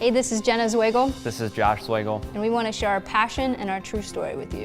Hey, this is Jenna Zwagil, This is Josh Zwagil. and we want to share our passion and our true story with you.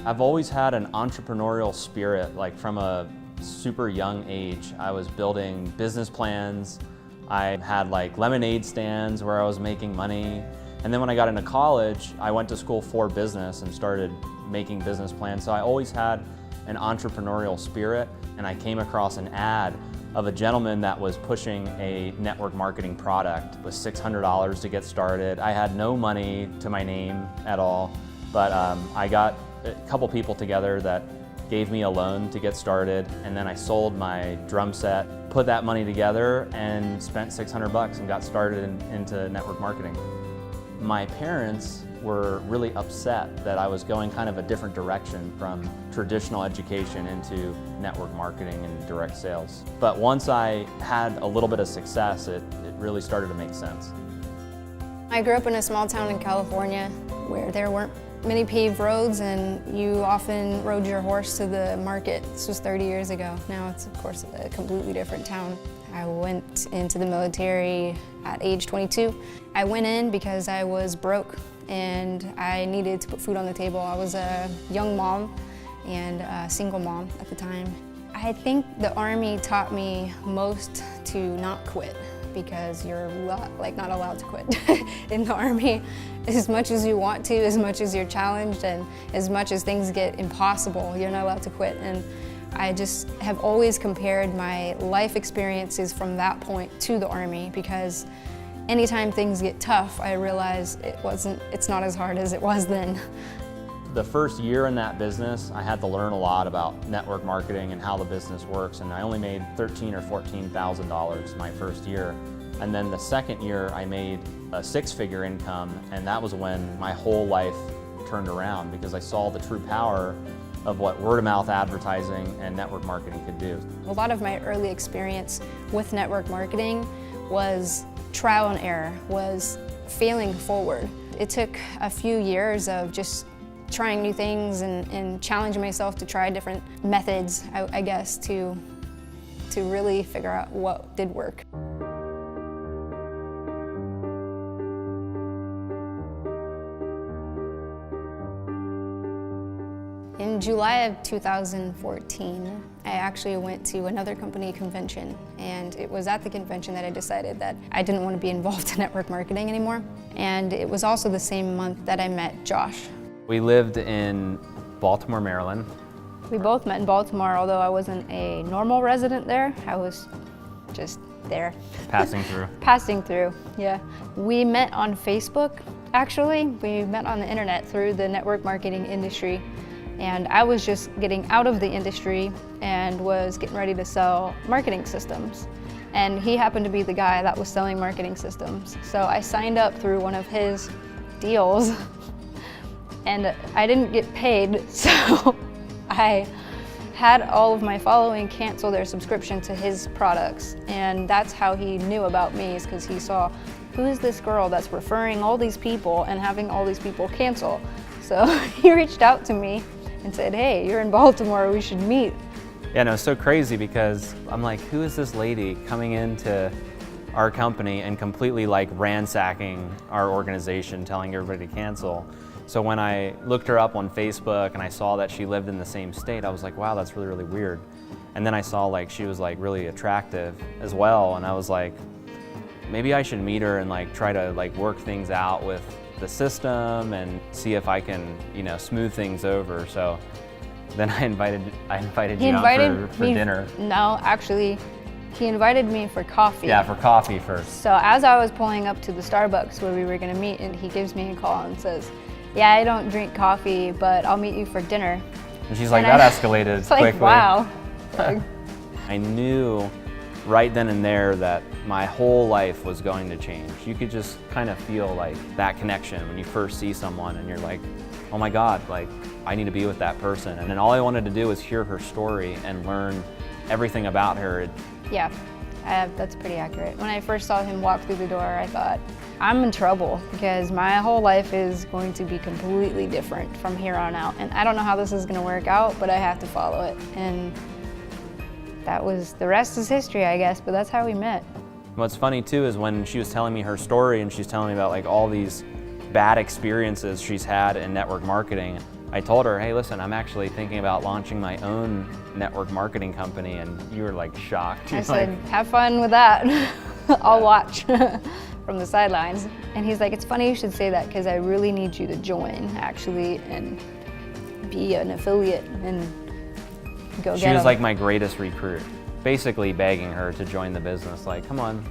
I've always had an entrepreneurial spirit, like from a super young age. I was building business plans. I had like lemonade stands where I was making money. And then when I got into college, I went to school for business and started making business plans. So I always had an entrepreneurial spirit, and I came across an ad of a gentleman that was pushing a network marketing product. It was $600 to get started. I had no money to my name at all, but I got a couple people together that gave me a loan to get started, and then I sold my drum set, put that money together, and spent $600 and got started into network marketing. My parents were really upset that I was going kind of a different direction from traditional education into network marketing and direct sales. But once I had a little bit of success, it really started to make sense. I grew up in a small town in California where there weren't many paved roads, and you often rode your horse to the market. This was 30 years ago. Now it's, of course, a completely different town. I went into the military at age 22. I went in because I was broke and I needed to put food on the table. I was a young mom and a single mom at the time. I think the Army taught me most to not quit, because you're not allowed to quit in the Army. As much as you want to, as much as you're challenged, and as much as things get impossible, you're not allowed to quit. And I just have always compared my life experiences from that point to the Army, because anytime things get tough, I realize it's not as hard as it was then. The first year in that business, I had to learn a lot about network marketing and how the business works, and I only made $13,000 or $14,000 my first year. And then the second year, I made a six-figure income, and that was when my whole life turned around, because I saw the true power of what word-of-mouth advertising and network marketing could do. A lot of my early experience with network marketing was trial and error, was failing forward. It took a few years of just trying new things and challenging myself to try different methods, I guess, to really figure out what did work. In July of 2014, I actually went to another company convention, and it was at the convention that I decided that I didn't want to be involved in network marketing anymore. And it was also the same month that I met Josh. We lived in Baltimore, Maryland. We both met in Baltimore, although I wasn't a normal resident there. I was just there. Passing through. Passing through, yeah. We met on Facebook, actually. We met on the internet through the network marketing industry. And I was just getting out of the industry and was getting ready to sell marketing systems. And he happened to be the guy that was selling marketing systems. So I signed up through one of his deals, and I didn't get paid, so I had all of my following cancel their subscription to his products. And that's how he knew about me, is because he saw, who is this girl that's referring all these people and having all these people cancel? So he reached out to me and said, hey, you're in Baltimore, we should meet. Yeah, no, it's so crazy, because I'm like, who is this lady coming into our company and completely like ransacking our organization, telling everybody to cancel? So when I looked her up on Facebook and I saw that she lived in the same state, I was like, wow, that's really, really weird. And then I saw like she was like really attractive as well, and I was like, maybe I should meet her and like try to like work things out with the system and see if I can, smooth things over. So then I invited you out for dinner. No, actually, he invited me for coffee. Yeah, for coffee first. So as I was pulling up to the Starbucks where we were gonna meet, and he gives me a call and says, yeah, I don't drink coffee, but I'll meet you for dinner. And she's like, that escalated it's quickly. Like, wow. I knew right then and there that my whole life was going to change. You could just kind of feel like that connection when you first see someone and you're like, oh my God, like I need to be with that person. And then all I wanted to do was hear her story and learn everything about her. Yeah, that's pretty accurate. When I first saw him walk through the door, I thought, I'm in trouble, because my whole life is going to be completely different from here on out. And I don't know how this is gonna work out, but I have to follow it. And the rest is history, I guess, but that's how we met. What's funny too is when she was telling me her story and she's telling me about like all these bad experiences she's had in network marketing, I told her, hey, listen, I'm actually thinking about launching my own network marketing company, and you were like shocked. I said, have fun with that. I'll watch from the sidelines. And he's like, it's funny you should say that because I really need you to join actually and be an affiliate and go get She was them. like my greatest recruit, basically begging her to join the business. Like, come on,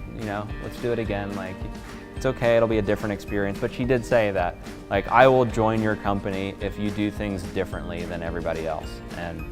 let's do it again. Like, it's okay, it'll be a different experience. But she did say that, like, I will join your company if you do things differently than everybody else. And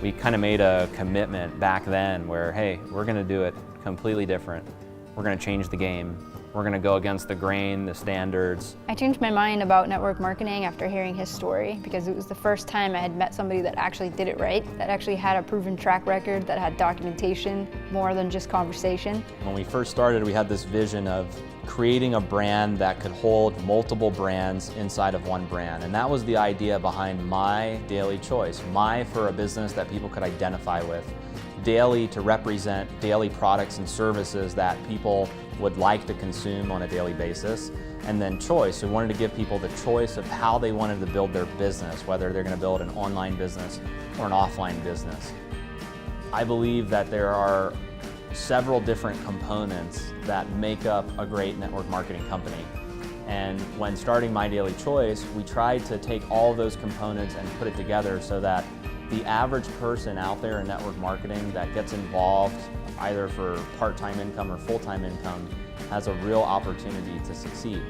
we kind of made a commitment back then where, hey, we're gonna do it completely different. We're gonna change the game. We're gonna go against the grain, the standards. I changed my mind about network marketing after hearing his story because it was the first time I had met somebody that actually did it right, that actually had a proven track record, that had documentation more than just conversation. When we first started, we had this vision of creating a brand that could hold multiple brands inside of one brand. And that was the idea behind My Daily Choice. My for a business that people could identify with. Daily to represent daily products and services that people would like to consume on a daily basis. And then choice, we wanted to give people the choice of how they wanted to build their business, whether they're going to build an online business or an offline business. I believe that there are several different components that make up a great network marketing company. And when starting My Daily Choice, we tried to take all of those components and put it together so that the average person out there in network marketing that gets involved either for part-time income or full-time income has a real opportunity to succeed.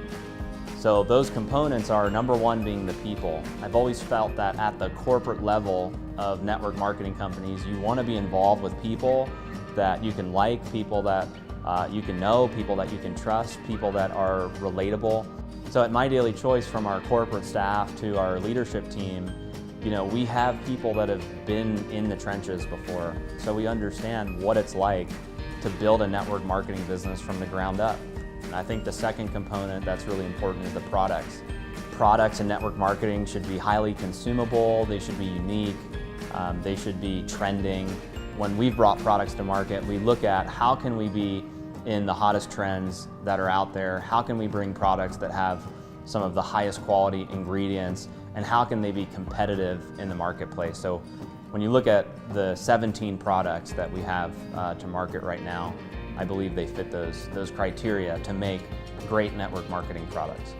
So those components are, number one being the people. I've always felt that at the corporate level of network marketing companies, you want to be involved with people that you can like, people that you can know, people that you can trust, people that are relatable. So at My Daily Choice, from our corporate staff to our leadership team, we have people that have been in the trenches before. So we understand what it's like to build a network marketing business from the ground up. And I think the second component that's really important is the products. Products in network marketing should be highly consumable, they should be unique, they should be trending. When we've brought products to market, we look at how can we be in the hottest trends that are out there, how can we bring products that have some of the highest quality ingredients, and how can they be competitive in the marketplace. So when you look at the 17 products that we have to market right now, I believe they fit those criteria to make great network marketing products.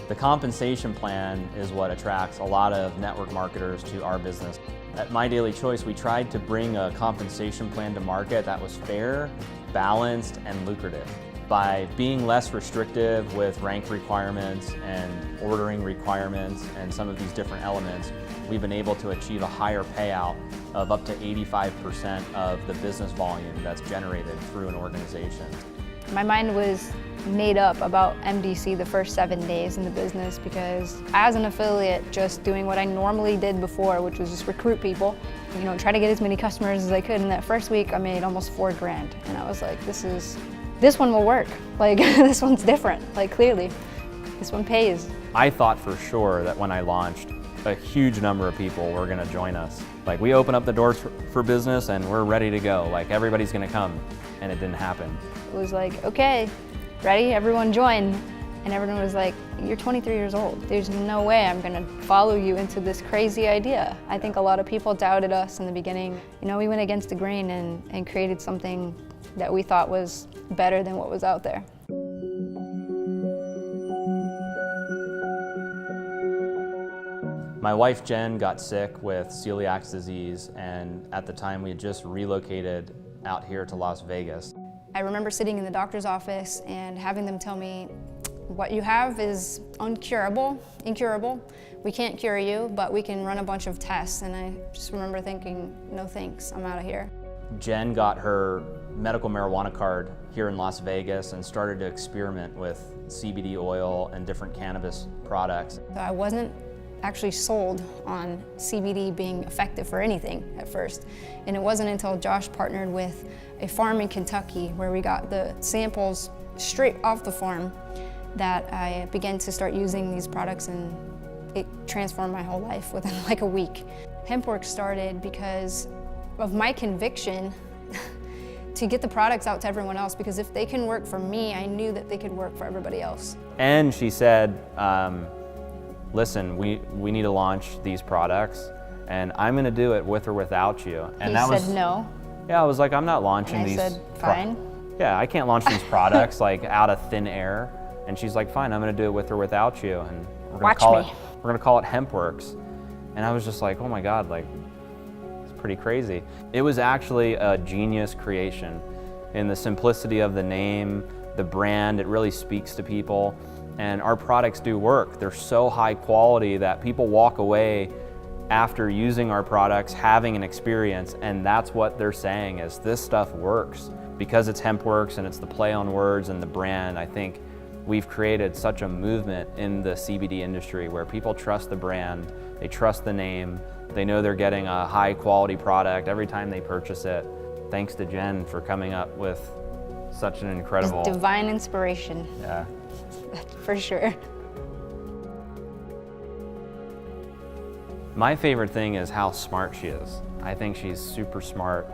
The compensation plan is what attracts a lot of network marketers to our business. At My Daily Choice, we tried to bring a compensation plan to market that was fair, balanced, and lucrative. By being less restrictive with rank requirements and ordering requirements and some of these different elements, we've been able to achieve a higher payout of up to 85% of the business volume that's generated through an organization. My mind was made up about MDC the first 7 days in the business because as an affiliate, just doing what I normally did before, which was just recruit people, try to get as many customers as I could. In that first week, I made almost $4 grand. And I was like, this one will work. Like, this one's different, like clearly. This one pays. I thought for sure that when I launched, a huge number of people were gonna join us. Like, we open up the doors for business and we're ready to go. Like, everybody's gonna come, and it didn't happen. It was like, okay, ready, everyone join. And everyone was like, you're 23 years old. There's no way I'm gonna follow you into this crazy idea. I think a lot of people doubted us in the beginning. We went against the grain and created something that we thought was better than what was out there. My wife Jen got sick with celiac disease, and at the time we had just relocated out here to Las Vegas. I remember sitting in the doctor's office and having them tell me, what you have is incurable. We can't cure you, but we can run a bunch of tests. And I just remember thinking, no thanks, I'm out of here. Jen got her medical marijuana card here in Las Vegas and started to experiment with CBD oil and different cannabis products. So I wasn't actually sold on CBD being effective for anything at first. And it wasn't until Josh partnered with a farm in Kentucky where we got the samples straight off the farm that I began to start using these products, and it transformed my whole life within like a week. Hempworx started because of my conviction to get the products out to everyone else, because if they can work for me, I knew that they could work for everybody else. And she said, listen, we need to launch these products, and I'm gonna do it with or without you. And He said no. Yeah, I was like, I'm not launching And I these. said, fine. Yeah, I can't launch these products like out of thin air. And she's like, fine, I'm gonna do it with or without you. And we're gonna call it Hempworx. And I was just like, oh my God, like, it's pretty crazy. It was actually a genius creation in the simplicity of the name, the brand. It really speaks to people. And our products do work. They're so high quality that people walk away after using our products, having an experience, and that's what they're saying is this stuff works. Because it's Hempworx and it's the play on words and the brand, I think we've created such a movement in the CBD industry where people trust the brand, they trust the name, they know they're getting a high quality product every time they purchase it. Thanks to Jen for coming up with such an incredible... It's divine inspiration. Yeah. For sure. My favorite thing is how smart she is. I think she's super smart.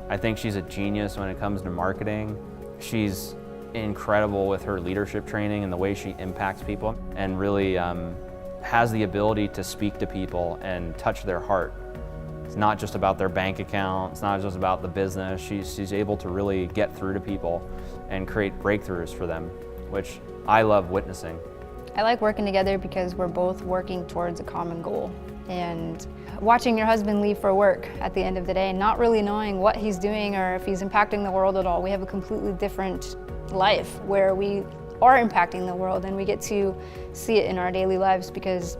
I think she's a genius when it comes to marketing. She's incredible with her leadership training and the way she impacts people, and really has the ability to speak to people and touch their heart. It's not just about their bank account, it's not just about the business. She's able to really get through to people and create breakthroughs for them, which I love witnessing. I like working together because we're both working towards a common goal. And watching your husband leave for work at the end of the day, not really knowing what he's doing or if he's impacting the world at all. We have a completely different life where we are impacting the world, and we get to see it in our daily lives because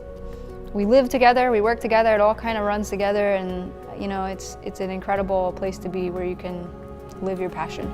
we live together, we work together, it all kind of runs together, and you know, it's an incredible place to be where you can live your passion.